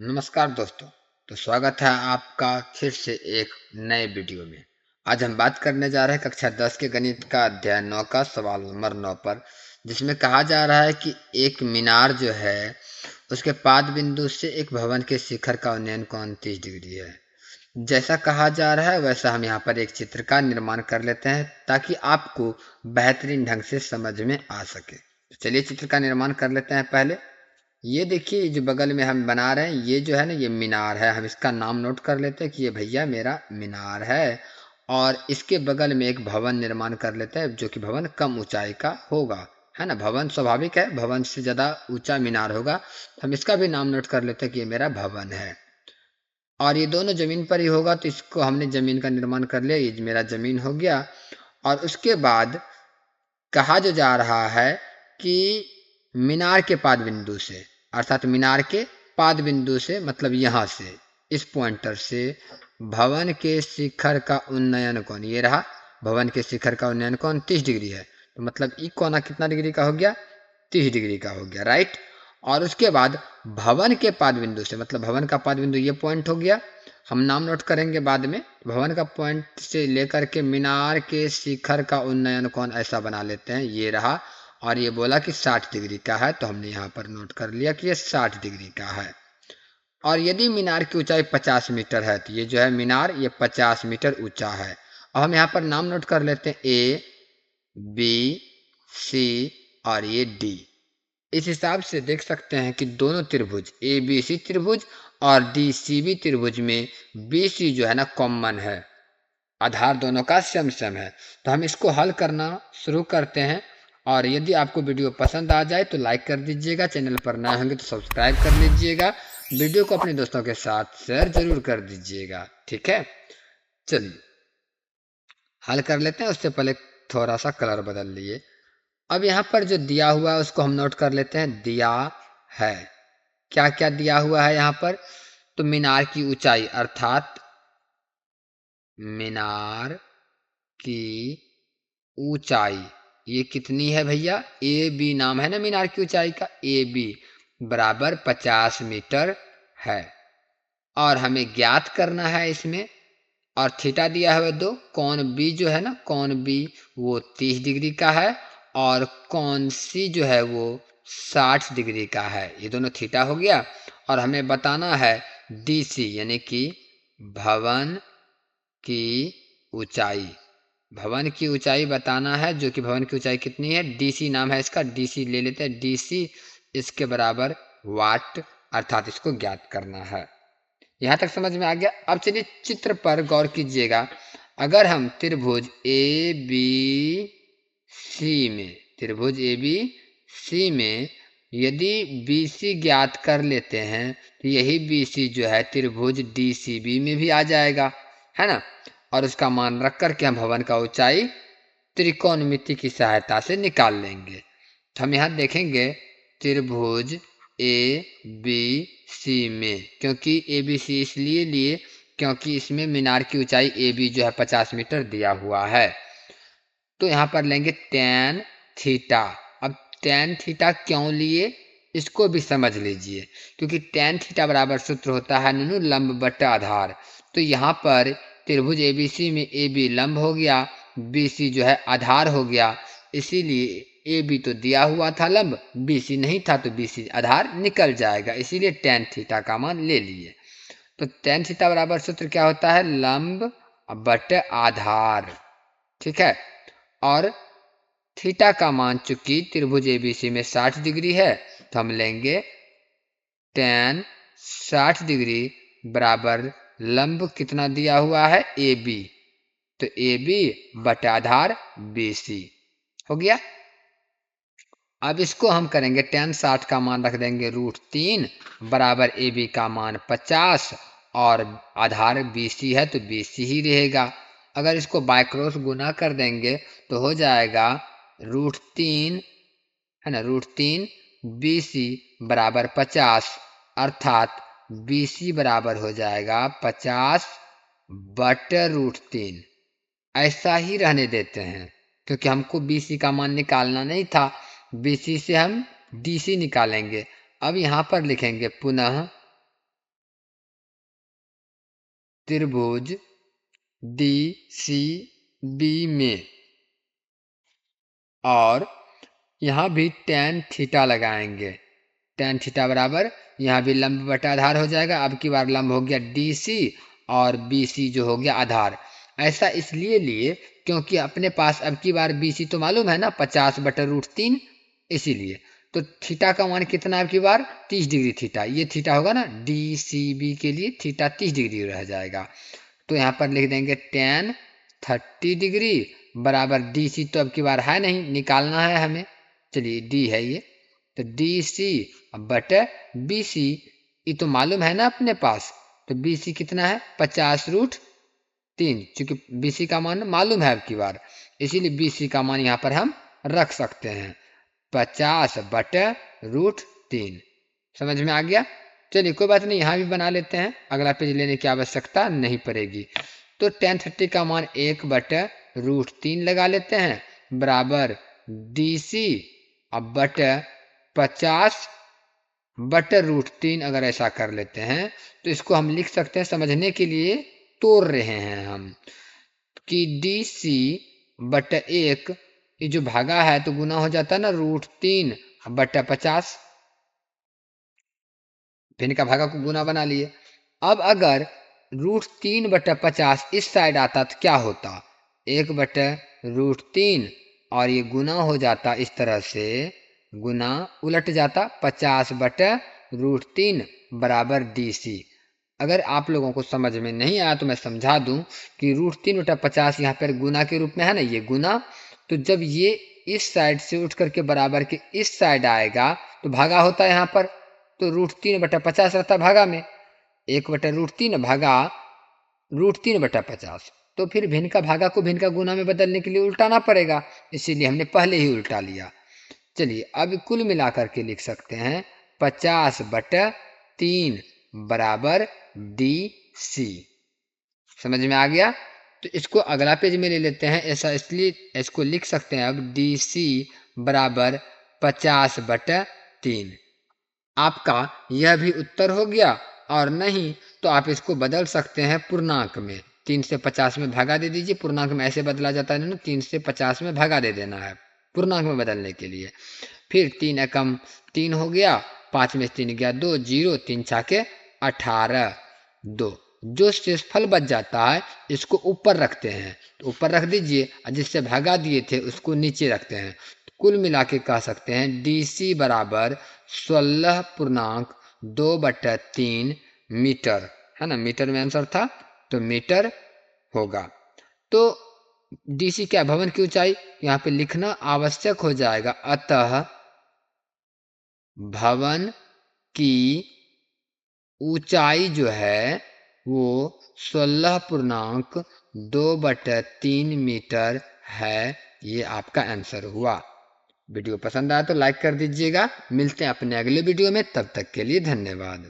नमस्कार दोस्तों। तो स्वागत है आपका फिर से एक नए वीडियो में। आज हम बात करने जा रहे हैं कक्षा 10 के गणित का अध्याय 9 का सवाल नंबर 9 पर, जिसमें कहा जा रहा है कि एक मीनार जो है उसके पाद बिंदु से एक भवन के शिखर का उन्नयन कोण 30 डिग्री है। जैसा कहा जा रहा है वैसा हम यहाँ पर एक चित्र का निर्माण कर लेते हैं ताकि आपको बेहतरीन ढंग से समझ में आ सके। तो चलिए चित्र का निर्माण कर लेते हैं। पहले ये देखिए, जो बगल में हम बना रहे हैं ये जो है ना, ये मीनार है। हम इसका नाम नोट कर लेते हैं कि ये भैया मेरा मीनार है। और इसके बगल में एक भवन निर्माण कर लेते हैं, जो कि भवन कम ऊंचाई का होगा, है ना। भवन स्वाभाविक है, भवन से ज़्यादा ऊंचा मीनार होगा। तो हम इसका भी नाम नोट कर लेते हैं कि ये मेरा भवन है। और ये दोनों ज़मीन पर ही होगा, तो इसको हमने ज़मीन का निर्माण कर लिया। ये मेरा ज़मीन हो गया। और उसके बाद कहा जो जा रहा है कि मीनार के पाद बिंदु से, अर्थात मीनार के पाद बिंदु से मतलब यहाँ से, इस पॉइंटर से भवन के शिखर का उन्नयन कोण, ये रहा भवन के शिखर का उन्नयन कोण 30 डिग्री है। तो मतलब ई कोना कितना डिग्री का हो गया? 30 डिग्री का हो गया, राइट। और उसके बाद भवन के पाद बिंदु से, मतलब भवन का पाद बिंदु ये पॉइंट हो गया। हम नाम नोट करेंगे बाद में। भवन का पॉइंट से लेकर के मीनार के शिखर का उन्नयन कोण ऐसा बना लेते हैं, ये रहा। और ये बोला कि 60 डिग्री का है, तो हमने यहाँ पर नोट कर लिया कि ये 60 डिग्री का है। और यदि मीनार की ऊंचाई 50 मीटर है, तो ये जो है मीनार ये 50 मीटर ऊंचा है। अब हम यहाँ पर नाम नोट कर लेते हैं, ए बी सी और ये डी। इस हिसाब से देख सकते हैं कि दोनों त्रिभुज ए बी सी त्रिभुज और डी सी बी त्रिभुज में बी सी जो है ना कॉमन है, आधार दोनों का सेम सेम है। तो हम इसको हल करना शुरू करते हैं। और यदि आपको वीडियो पसंद आ जाए तो लाइक कर दीजिएगा, चैनल पर नए होंगे तो सब्सक्राइब कर लीजिएगा, वीडियो को अपने दोस्तों के साथ शेयर जरूर कर दीजिएगा, ठीक है। चलिए हल कर लेते हैं। उससे पहले थोड़ा सा कलर बदल लिए। अब यहाँ पर जो दिया हुआ है उसको हम नोट कर लेते हैं। दिया है, क्या क्या दिया हुआ है यहाँ पर? तो मीनार की ऊंचाई, अर्थात मीनार की ऊंचाई ये कितनी है भैया? ए बी नाम है ना मीनार की ऊंचाई का, ए बी बराबर 50 मीटर है। और हमें ज्ञात करना है इसमें। और थीटा दिया है 2। कौन बी जो है ना, कौन बी वो 30 डिग्री का है। और कौन सी जो है वो 60 डिग्री का है। ये दोनों थीटा हो गया। और हमें बताना है डी सी, यानी कि भवन की ऊंचाई। भवन की ऊंचाई बताना है, जो कि भवन की ऊंचाई कितनी है, डीसी नाम है इसका, डीसी ले लेते हैं। डीसी इसके बराबर वाट, अर्थात इसको ज्ञात करना है। यहां तक समझ में आ गया। अब चलिए चित्र पर गौर कीजिएगा। अगर हम त्रिभुज ए बी सी में, त्रिभुज ए बी सी में यदि बी सी ज्ञात कर लेते हैं, तो यही बी सी जो है त्रिभुज डी सी बी में भी आ जाएगा, है ना। और उसका मान रख करके हम भवन का ऊंचाई त्रिकोणमिति की सहायता से निकाल लेंगे। तो हम यहाँ देखेंगे त्रिभुज ए बी सी में, क्योंकि ए बी सी इसलिए लिए क्योंकि इसमें मीनार की ऊंचाई ए बी जो है 50 मीटर दिया हुआ है। तो यहाँ पर लेंगे tan थीटा। अब tan थीटा क्यों लिए इसको भी समझ लीजिए, क्योंकि tan थीटा बराबर सूत्र होता है नुनु लंब बटा आधार। तो यहाँ पर त्रिभुज एबीसी में ए बी लंब हो गया, बी सी जो है आधार हो गया। इसीलिए ए बी तो दिया हुआ था लंब, बी सी नहीं था, तो बी सी आधार निकल जाएगा, इसीलिए tan थीटा का मान ले लिए। तो tan थीटा बराबर सूत्र क्या होता है? लंब बटे आधार, ठीक है। और थीटा का मान चूंकि त्रिभुज एबीसी में 60 डिग्री है, तो हम लेंगे tan 60 डिग्री बराबर लंब कितना दिया हुआ है? ए बी, तो ए बी बटा आधार बी सी हो गया। अब इसको हम करेंगे tan 60 का मान रख देंगे √3 बराबर ए बी का मान 50 और आधार बी सी है तो बी सी ही रहेगा। अगर इसको बाय क्रॉस गुना कर देंगे तो हो जाएगा √3, है ना, √3 बी सी बराबर 50, अर्थात बी सी बराबर हो जाएगा 50 बटे √3। ऐसा ही रहने देते हैं, क्योंकि हमको बी सी का मान निकालना नहीं था। बी सी से हम डी सी निकालेंगे। अब यहाँ पर लिखेंगे पुनः त्रिभुज डी सी बी में, और यहाँ भी tan थीटा लगाएंगे। tan थीटा बराबर यहाँ भी लंब बटा आधार हो जाएगा। अब की बार लंब हो गया DC और BC जो हो गया आधार। ऐसा इसलिए लिए क्योंकि अपने पास अब की बार BC तो मालूम है ना 50/√3, इसीलिए तो थीटा का मान कितना अब की बार 30 डिग्री थीटा, ये थीटा होगा ना DCB के लिए थीटा 30 डिग्री रह जाएगा। तो यहाँ पर लिख देंगे tan 30 डिग्री बराबर DC तो अब की बार है नहीं, निकालना है हमें। चलिए D है ये, तो DC बटे BC, ये तो मालूम है ना अपने पास। तो BC कितना है 50√3, चूंकि BC का मान मालूम है अब की बार, इसीलिए BC का मान यहाँ पर हम रख सकते हैं 50/√3। समझ में आ गया। चलिए कोई बात नहीं, यहाँ भी बना लेते हैं, अगला पेज लेने की आवश्यकता नहीं पड़ेगी। तो tan 30 का मान 1/√3 लगा लेते हैं बराबर DC अब बटे 50/√3। अगर ऐसा कर लेते हैं तो इसको हम लिख सकते हैं, समझने के लिए तोड़ रहे हैं हम, कि DC/1 ये जो भागा है तो गुना हो जाता है ना √3/50, भिन्न का भागा को गुना बना लिए। अब अगर √3/50 इस साइड आता तो क्या होता, 1/√3 और ये गुना हो जाता, इस तरह से गुना उलट जाता 50/√3 बराबर DC। अगर आप लोगों को समझ में नहीं आया तो मैं समझा दूं कि √3/50 यहाँ पर गुना के रूप में है ना, ये गुना, तो जब ये इस साइड से उठ करके बराबर के इस साइड आएगा तो भागा होता है यहाँ पर, तो √3/50 रहता भागा में, 1/√3 भागा √3/50, तो फिर भिन्न का भागा को भिन्न का गुना में बदलने के लिए उल्टाना पड़ेगा, इसीलिए हमने पहले ही उल्टा लिया। चलिए अब कुल मिलाकर के लिख सकते हैं 50/3 बराबर DC। समझ में आ गया। तो इसको अगला पेज में ले लेते हैं, ऐसा इसलिए इसको लिख सकते हैं अब DC बराबर 50/3। आपका यह भी उत्तर हो गया, और नहीं तो आप इसको बदल सकते हैं पूर्णांक में, 3 से 50 में भागा दे दीजिए। पूर्णांक में ऐसे बदला जाता है ना, 3 से 50 में भागा दे देना है पूर्णांक में बदलने के लिए। फिर 3 एकम 3 हो गया, 5 में 3 गया 2, 0, 3 छाके 18, 2। जो शेषफल बच जाता है इसको ऊपर रखते हैं, तो ऊपर रख दीजिए, और जिससे भागा दिए थे उसको नीचे रखते हैं। कुल मिला के कह सकते हैं DC बराबर 16.2/3 मीटर, है ना, मीटर में आंसर था तो मीटर होगा। तो DC क्या, भवन की ऊंचाई यहाँ पे लिखना आवश्यक हो जाएगा, अतः भवन की ऊंचाई जो है वो 16.2/3 मीटर है। ये आपका आंसर हुआ। वीडियो पसंद आया तो लाइक कर दीजिएगा। मिलते हैं अपने अगले वीडियो में, तब तक के लिए धन्यवाद।